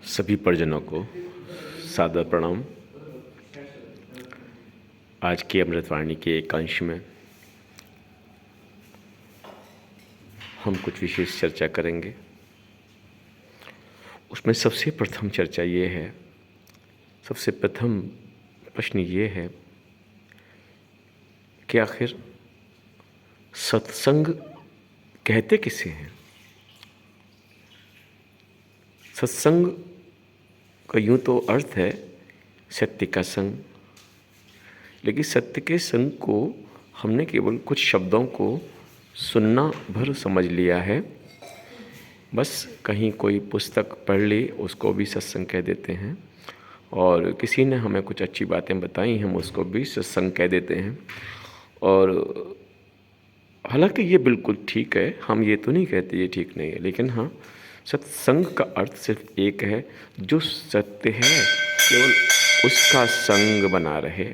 सभी परिजनों को सादर प्रणाम। आज की अमृतवाणी के एक अंश में हम कुछ विशेष चर्चा करेंगे। उसमें सबसे प्रथम चर्चा ये है, सबसे प्रथम प्रश्न ये है कि आखिर सत्संग कहते किसे हैं? सत्संग का यूँ तो अर्थ है सत्य का संग, लेकिन सत्य के संग को हमने केवल कुछ शब्दों को सुनना भर समझ लिया है। बस कहीं कोई पुस्तक पढ़ ली उसको भी सत्संग कह देते हैं, और किसी ने हमें कुछ अच्छी बातें बताई हम उसको भी सत्संग कह देते हैं। और हालांकि ये बिल्कुल ठीक है, हम ये तो नहीं कहते ये ठीक नहीं है, लेकिन हाँ, सत्संग का अर्थ सिर्फ एक है, जो सत्य है केवल उसका संग बना रहे।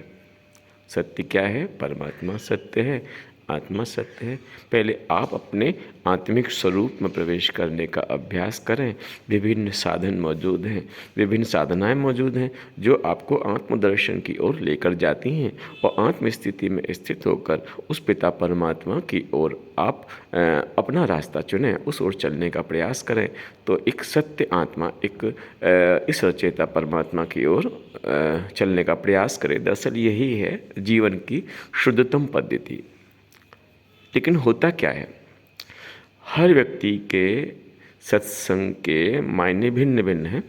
सत्य क्या है? परमात्मा सत्य है, आत्मा सत्य है। पहले आप अपने आत्मिक स्वरूप में प्रवेश करने का अभ्यास करें। विभिन्न साधन मौजूद हैं, विभिन्न साधनाएं मौजूद हैं जो आपको आत्मदर्शन की ओर लेकर जाती हैं, और आत्म स्थिति में स्थित होकर उस पिता परमात्मा की ओर आप अपना रास्ता चुनें, उस ओर चलने का प्रयास करें। तो एक सत्य आत्मा, एक इस रचेता परमात्मा की ओर चलने का प्रयास करें। दरअसल यही है जीवन की शुद्धतम पद्धति। लेकिन होता क्या है, हर व्यक्ति के सत्संग के मायने भिन्न भिन्न हैं।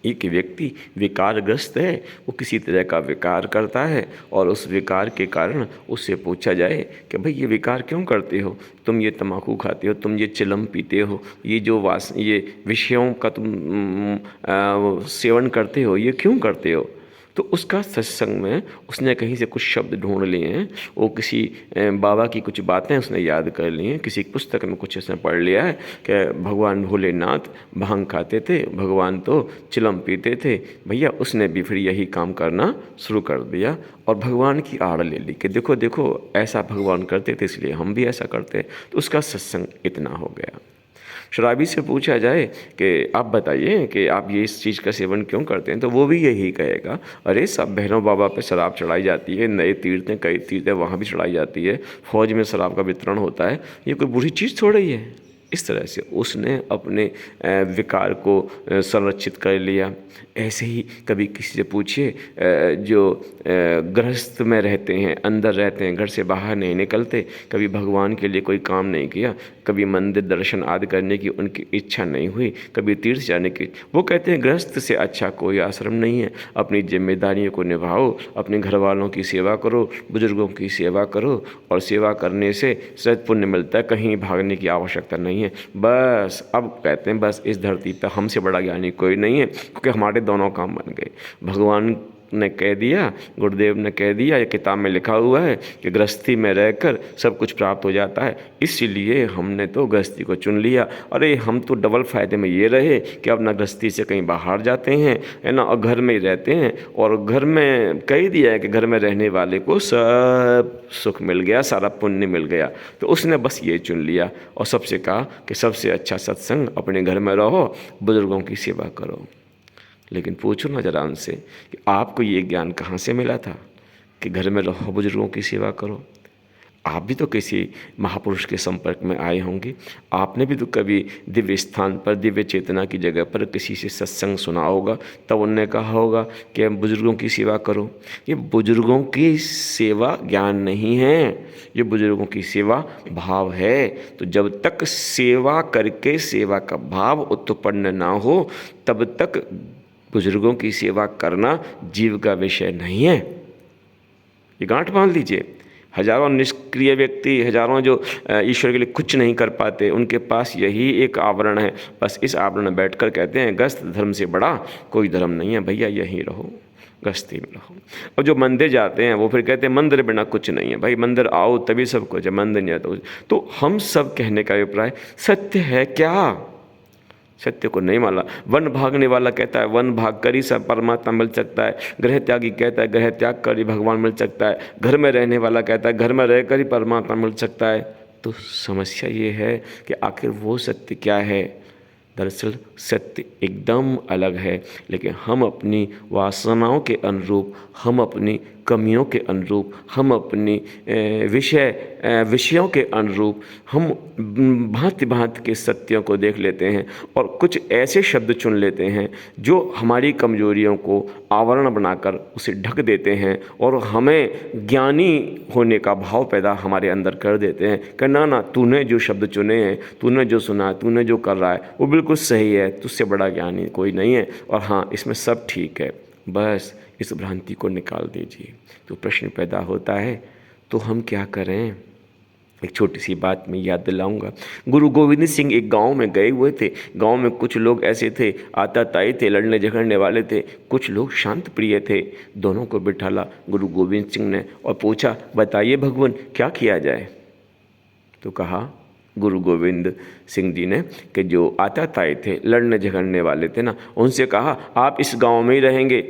एक व्यक्ति विकारग्रस्त है, वो किसी तरह का विकार करता है, और उस विकार के कारण उससे पूछा जाए कि भाई ये विकार क्यों करते हो? तुम ये तम्बाकू खाते हो, तुम ये चिलम पीते हो, ये विषयों का तुम सेवन करते हो, ये क्यों करते हो? तो उसका सत्संग में उसने कहीं से कुछ शब्द ढूंढ लिए हैं, वो किसी बाबा की कुछ बातें उसने याद कर ली हैं, किसी पुस्तक में कुछ उसने पढ़ लिया है कि भगवान भोलेनाथ भांग खाते थे, भगवान तो चिलम पीते थे। भैया उसने भी फिर यही काम करना शुरू कर दिया और भगवान की आड़ ले ली कि देखो देखो ऐसा भगवान करते थे इसलिए हम भी ऐसा करते। तो उसका सत्संग इतना हो गया। शराबी से पूछा जाए कि आप बताइए कि आप ये इस चीज़ का सेवन क्यों करते हैं, तो वो भी यही कहेगा, अरे सब भैरव बाबा पे शराब चढ़ाई जाती है, नए तीर्थ हैं, कई तीर्थ हैं, वहाँ भी चढ़ाई जाती है, फौज में शराब का वितरण होता है, ये कोई बुरी चीज़ थोड़ी है। इस तरह से उसने अपने विकार को संरक्षित कर लिया। ऐसे ही कभी किसी से पूछिए जो गृहस्थ में रहते हैं, अंदर रहते हैं, घर से बाहर नहीं निकलते, कभी भगवान के लिए कोई काम नहीं किया, कभी मंदिर दर्शन आदि करने की उनकी इच्छा नहीं हुई, कभी तीर्थ जाने की, वो कहते हैं गृहस्थ से अच्छा कोई आश्रम नहीं है। अपनी जिम्मेदारियों को निभाओ, अपने घर वालों की सेवा करो, बुजुर्गों की सेवा करो, और सेवा करने से सद पुण्य मिलता है, कहीं भागने की आवश्यकता नहीं है। बस अब कहते हैं बस इस धरती पर हमसे बड़ा ज्ञानी कोई नहीं है, क्योंकि हमारे दोनों काम बन गए। भगवान ने कह दिया, गुरुदेव ने कह दिया, ये किताब में लिखा हुआ है कि गृहस्थी में रहकर सब कुछ प्राप्त हो जाता है, इसलिए हमने तो गृहस्थी को चुन लिया। अरे हम तो डबल फायदे में ये रहे कि अब ना गृहस्थी से कहीं बाहर जाते हैं, है ना, और घर में ही रहते हैं, और घर में कह दिया है कि घर में रहने वाले को सब सुख मिल गया, सारा पुण्य मिल गया। तो उसने बस ये चुन लिया और सबसे कहा कि सबसे अच्छा सत्संग अपने घर में रहो, बुजुर्गों की सेवा करो। लेकिन पूछो ना जरा उनसे कि आपको ये ज्ञान कहाँ से मिला था कि घर में रहो, बुजुर्गों की सेवा करो? आप भी तो किसी महापुरुष के संपर्क में आए होंगे, आपने भी तो कभी दिव्य स्थान पर, दिव्य चेतना की जगह पर किसी से सत्संग सुना होगा, तब उनने कहा होगा कि बुजुर्गों की सेवा करो। ये बुजुर्गों की सेवा ज्ञान नहीं है, ये बुजुर्गों की सेवा भाव है। तो जब तक सेवा करके सेवा का भाव उत्पन्न ना हो, तब तक बुजुर्गों की सेवा करना जीव का विषय नहीं है। ये गांठ बांध लीजिए। हजारों निष्क्रिय व्यक्ति, हजारों जो ईश्वर के लिए कुछ नहीं कर पाते, उनके पास यही एक आवरण है, बस इस आवरण में बैठकर कहते हैं गृहस्थ धर्म से बड़ा कोई धर्म नहीं है, भैया यहीं रहो, गृहस्थी में रहो। और जो मंदिर जाते हैं वो फिर कहते हैं मंदिर बिना कुछ नहीं है। भाई मंदिर आओ तभी सब कुछ है, मंदिर नहीं आता। तो हम सब कहने का अभिप्राय सत्य है क्या? सत्य को नहीं माना। वन भागने वाला कहता है वन भाग कर ही सब परमात्मा मिल सकता है, गृह त्यागी कहता है गृह त्याग कर ही भगवान मिल सकता है, घर में रहने वाला कहता है घर में रहकर ही परमात्मा मिल सकता है। तो समस्या ये है कि आखिर वो सत्य क्या है दरअसल सत्य एकदम अलग है, लेकिन हम अपनी वासनाओं के अनुरूप, हम अपनी कमियों के अनुरूप, हम अपनी विषयों के अनुरूप हम भांति भांति के सत्यों को देख लेते हैं और कुछ ऐसे शब्द चुन लेते हैं जो हमारी कमजोरियों को आवरण बनाकर उसे ढक देते हैं और हमें ज्ञानी होने का भाव पैदा हमारे अंदर कर देते हैं कि ना ना, तूने जो शब्द चुने हैं, तूने जो सुना है, तूने जो कर रहा है वो बिल्कुल सही है, तुझसे बड़ा ज्ञानी कोई नहीं है, और हाँ इसमें सब ठीक है। बस इस भ्रांति को निकाल दीजिए। तो प्रश्न पैदा होता है, तो हम क्या करें? एक छोटी सी बात मैं याद दिलाऊंगा। गुरु गोविंद सिंह एक गांव में गए हुए थे। गांव में कुछ लोग ऐसे थे, आताताई थे, लड़ने झगड़ने वाले थे, कुछ लोग शांत प्रिय थे। दोनों को बिठाला गुरु गोविंद सिंह ने और पूछा, बताइए भगवान क्या किया जाए? तो कहा गुरु गोविंद सिंह जी ने कि जो आताताई थे, लड़ने झगड़ने वाले थे ना, उनसे कहा आप इस गांव में ही रहेंगे,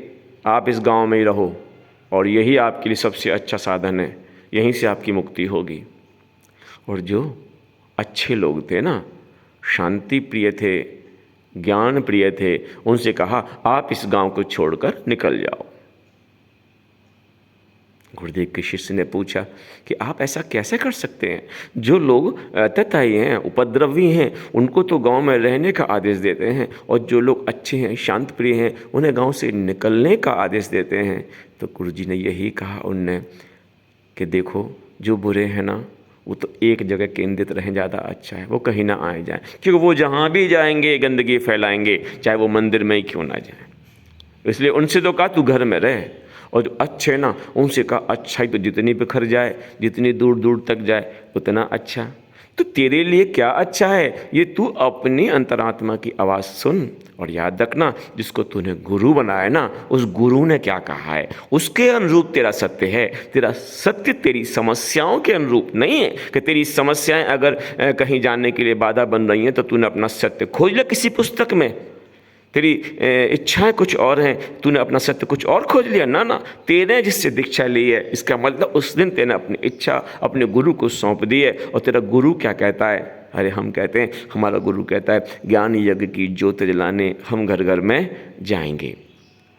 आप इस गांव में ही रहो और यही आपके लिए सबसे अच्छा साधन है, यहीं से आपकी मुक्ति होगी। और जो अच्छे लोग थे ना, शांति प्रिय थे, ज्ञान प्रिय थे, उनसे कहा आप इस गांव को छोड़कर निकल जाओ। गुरुदेव के शिष्य ने पूछा कि आप ऐसा कैसे कर सकते हैं? जो लोग तताई हैं, उपद्रवी हैं, उनको तो गांव में रहने का आदेश देते हैं, और जो लोग अच्छे हैं, शांत प्रिय हैं, उन्हें गांव से निकलने का आदेश देते हैं। तो गुरुजी ने यही कहा उनने कि देखो, जो बुरे हैं ना, वो तो एक जगह केंद्रित रहें ज़्यादा अच्छा है, वो कहीं ना आए जाएं, क्योंकि वो जहाँ भी जाएंगे गंदगी फैलाएंगे, चाहे वो मंदिर में ही क्यों ना जाए। इसलिए उनसे तो कहा तू घर में रहे, और जो अच्छे ना उनसे कहा अच्छाई तो जितनी बिखर जाए, जितनी दूर दूर तक जाए उतना अच्छा। तो तेरे लिए क्या अच्छा है, ये तू अपनी अंतरात्मा की आवाज़ सुन, और याद रखना जिसको तूने गुरु बनाया ना, उस गुरु ने क्या कहा है उसके अनुरूप तेरा सत्य है। तेरा सत्य तेरी समस्याओं के अनुरूप नहीं है कि तेरी समस्याएं अगर कहीं जाने के लिए बाधा बन रही हैं तो तूने अपना सत्य खोज लिया किसी पुस्तक में, तेरी इच्छाएं कुछ और हैं, तूने अपना सत्य कुछ और खोज लिया। ना ना, तेरे जिससे दीक्षा ली है, इसका मतलब उस दिन तेने अपनी इच्छा अपने गुरु को सौंप दी है। और तेरा गुरु क्या कहता है? अरे हम कहते हैं, हमारा गुरु कहता है ज्ञान यज्ञ की ज्योत जलाने हम घर घर में जाएंगे।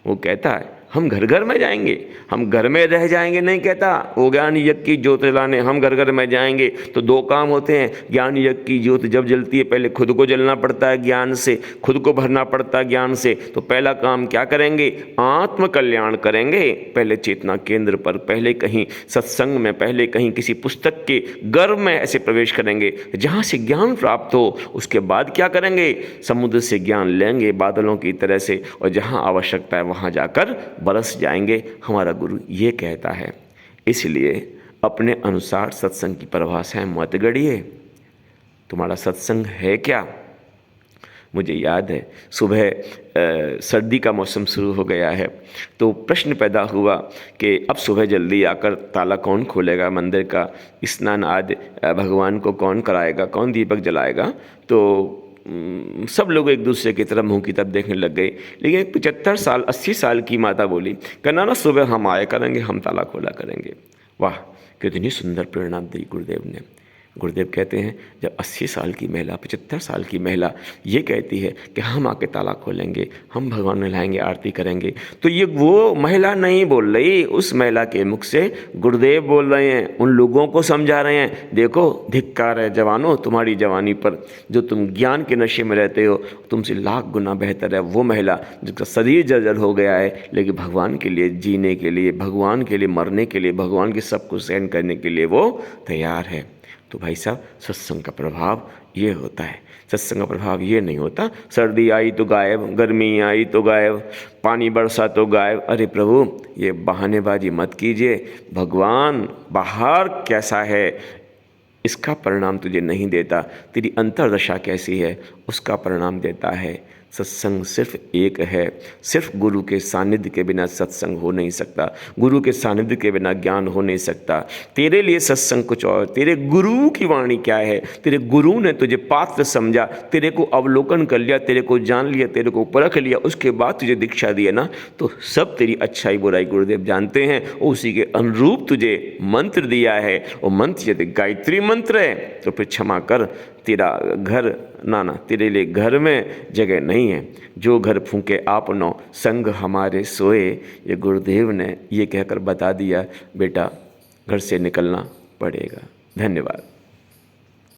वो कहता है हम घर घर में जाएंगे, हम घर में रह जाएंगे नहीं कहता। वो ज्ञान यज्ञ की ज्योत जलाने हम घर घर में जाएंगे। तो दो काम होते हैं, ज्ञान यज्ञ की ज्योत जब जलती है पहले खुद को जलना पड़ता है ज्ञान से, खुद को भरना पड़ता है ज्ञान से। तो पहला काम क्या करेंगे? आत्म कल्याण करेंगे। पहले चेतना केंद्र पर, पहले कहीं सत्संग में, पहले कहीं किसी पुस्तक के गर्भ में ऐसे प्रवेश करेंगे जहाँ से ज्ञान प्राप्त हो। उसके बाद क्या करेंगे? समुद्र से ज्ञान लेंगे बादलों की तरह से, और जहाँ आवश्यकता है वहाँ जाकर बरस जाएंगे। हमारा गुरु ये कहता है। इसलिए अपने अनुसार सत्संग की परिभाषाएं मत गढ़िए। तुम्हारा सत्संग है क्या? मुझे याद है सुबह सर्दी का मौसम शुरू हो गया है, तो प्रश्न पैदा हुआ कि अब सुबह जल्दी आकर ताला कौन खोलेगा मंदिर का, स्नान आदि भगवान को कौन कराएगा, कौन दीपक जलाएगा। तो सब लोग एक दूसरे की तरफ मुंह की तरफ देखने लग गए। लेकिन एक 75 साल 80 साल की माता बोली, कहना ना सुबह हम आया करेंगे, हम ताला खोला करेंगे। वाह, कितनी सुंदर प्रेरणा दी गुरुदेव ने। गुरुदेव कहते हैं जब 80 साल की महिला, 75 साल की महिला ये कहती है कि हम आके ताला खोलेंगे, हम भगवान में लाएंगे, आरती करेंगे, तो ये वो महिला नहीं बोल रही, उस महिला के मुख से गुरुदेव बोल रहे हैं, उन लोगों को समझा रहे हैं, देखो धिक्कार है जवानों तुम्हारी जवानी पर, जो तुम ज्ञान के नशे में रहते हो, तुमसे लाख गुना बेहतर है वो महिला जिसका शरीर जर्जर हो गया है, लेकिन भगवान के लिए जीने के लिए, भगवान के लिए मरने के लिए, भगवान के सब कुछ सहन करने के लिए वो तैयार है। तो भाई साहब, सत्संग का प्रभाव ये होता है। सत्संग का प्रभाव ये नहीं होता सर्दी आई तो गायब, गर्मी आई तो गायब, पानी बरसा तो गायब। अरे प्रभु, ये बहानेबाजी मत कीजिए। भगवान बाहर कैसा है इसका परिणाम तुझे नहीं देता, तेरी अंतर्दशा कैसी है उसका परिणाम देता है। सत्संग सिर्फ एक है, सिर्फ गुरु के सानिध्य के बिना सत्संग हो नहीं सकता, गुरु के सानिध्य के बिना ज्ञान हो नहीं सकता। तेरे लिए सत्संग कुछ और, तेरे गुरु की वाणी क्या है, तेरे गुरु ने तुझे पात्र समझा, तेरे को अवलोकन कर लिया, तेरे को जान लिया, तेरे को परख लिया, उसके बाद तुझे दीक्षा दी है ना, तो सब तेरी अच्छाई बुराई गुरुदेव जानते हैं। उसी के अनुरूप तुझे मंत्र दिया है, और मंत्र यदि गायत्री मंत्र है तो फिर क्षमा कर, तेरा घर नाना तेरे लिए घर में जगह नहीं है, जो घर फूंके आपनो संग हमारे सोए। ये गुरुदेव ने ये कहकर बता दिया, बेटा घर से निकलना पड़ेगा। धन्यवाद।